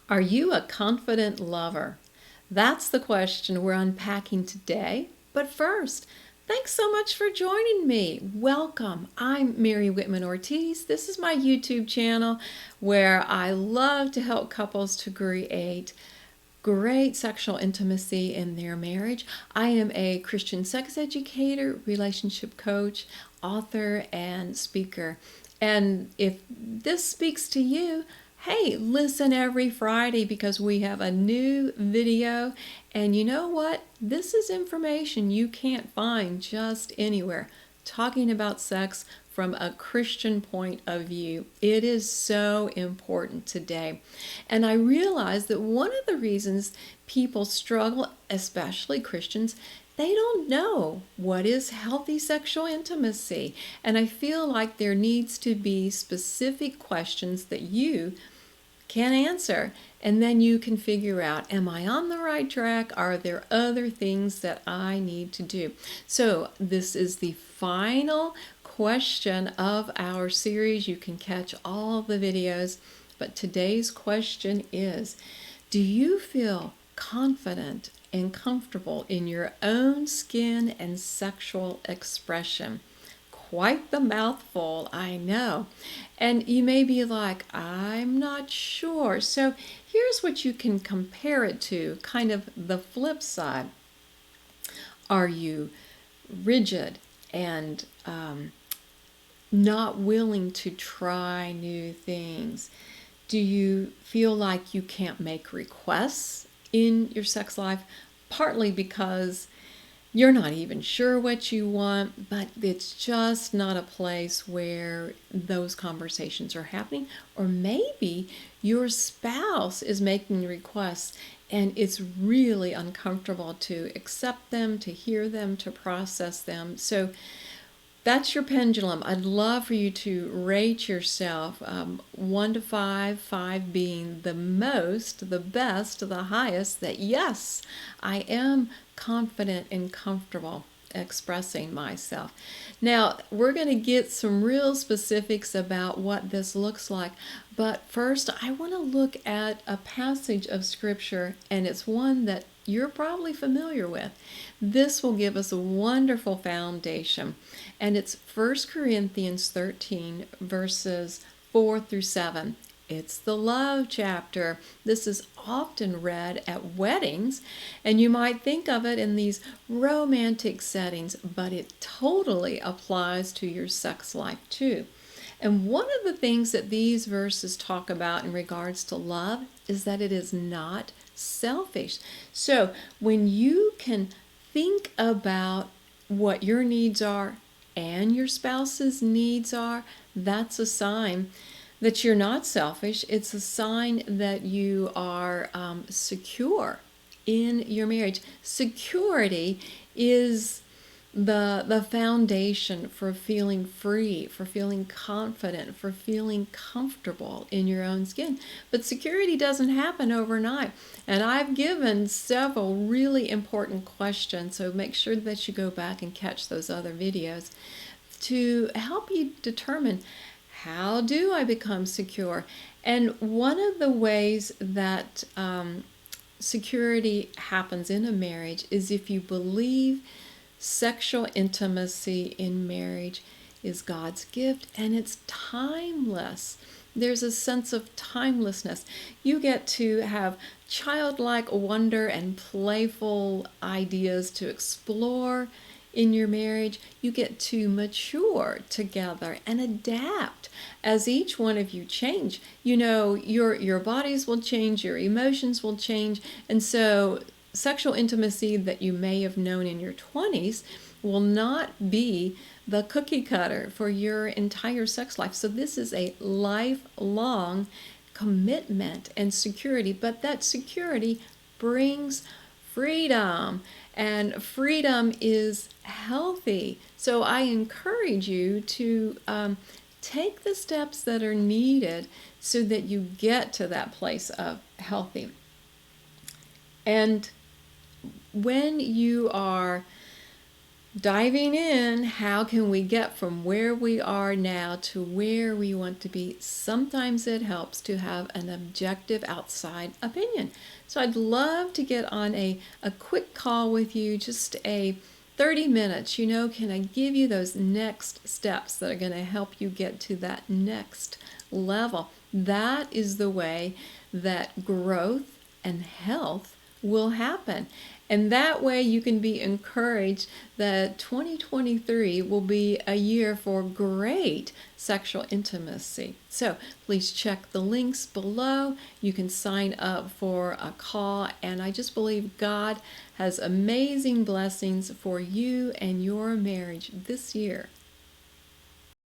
Are you a confident lover? That's the question we're unpacking today. But first, thanks so much for joining me. Welcome. I'm Mary Whitman Ortiz. This is my YouTube channel where I love to help couples to create great sexual intimacy in their marriage. I am a Christian sex educator, relationship coach, author, and speaker. And if this speaks to you, hey, listen every Friday because we have a new video. And you know what? This is information you can't find just anywhere. Talking about sex from a Christian point of view. It is so important today. And I realize that one of the reasons people struggle, especially Christians, they don't know what is healthy sexual intimacy. And I feel like there needs to be specific questions that you can answer. And then you can figure out, am I on the right track? Are there other things that I need to do? So this is the final question of our series. You can catch all the videos, but today's question is, do you feel confident and comfortable in your own skin and sexual expression? Quite the mouthful, I know. And you may be like, I'm not sure. So here's what you can compare it to, kind of the flip side. Are you rigid and not willing to try new things? Do you feel like you can't make requests in your sex life? Partly because you're not even sure what you want, but it's just not a place where those conversations are happening. Or maybe your spouse is making requests and it's really uncomfortable to accept them, to hear them, to process them. So that's your pendulum. I'd love for you to rate yourself 1 to 5, 5 being the most, the best, the highest, that yes, I am confident and comfortable expressing myself. Now, we're going to get some real specifics about what this looks like, but first I want to look at a passage of Scripture, and it's one that you're probably familiar with. This will give us a wonderful foundation, and it's 1 Corinthians 13, verses 4 through 7. It's the love chapter. This is often read at weddings, and you might think of it in these romantic settings, but it totally applies to your sex life too. And one of the things that these verses talk about in regards to love is that it is not selfish. So when you can think about what your needs are and your spouse's needs are, that's a sign that you're not selfish. It's a sign that you are secure in your marriage. Security is the foundation for feeling free, for feeling confident, for feeling comfortable in your own skin. But security doesn't happen overnight. And I've given several really important questions, so make sure that you go back and catch those other videos to help you determine, how do I become secure? And one of the ways that security happens in a marriage is if you believe sexual intimacy in marriage is God's gift and it's timeless. There's a sense of timelessness. You get to have childlike wonder and playful ideas to explore in your marriage. You get to mature together and adapt as each one of you change. You know, your bodies will change, your emotions will change, and so sexual intimacy that you may have known in your 20s will not be the cookie cutter for your entire sex life. So this is a lifelong commitment and security, but that security brings freedom, and freedom is healthy. So I encourage you to take the steps that are needed so that you get to that place of healthy. And when you are diving in, how can we get from where we are now to where we want to be? Sometimes it helps to have an objective outside opinion. So I'd love to get on a quick call with you, just a 30 minutes. Can I give you those next steps that are going to help you get to that next level? That is the way that growth and health will happen. And that way you can be encouraged that 2023 will be a year for great sexual intimacy. So please check the links below. You can sign up for a call, and I just believe God has amazing blessings for you and your marriage this year.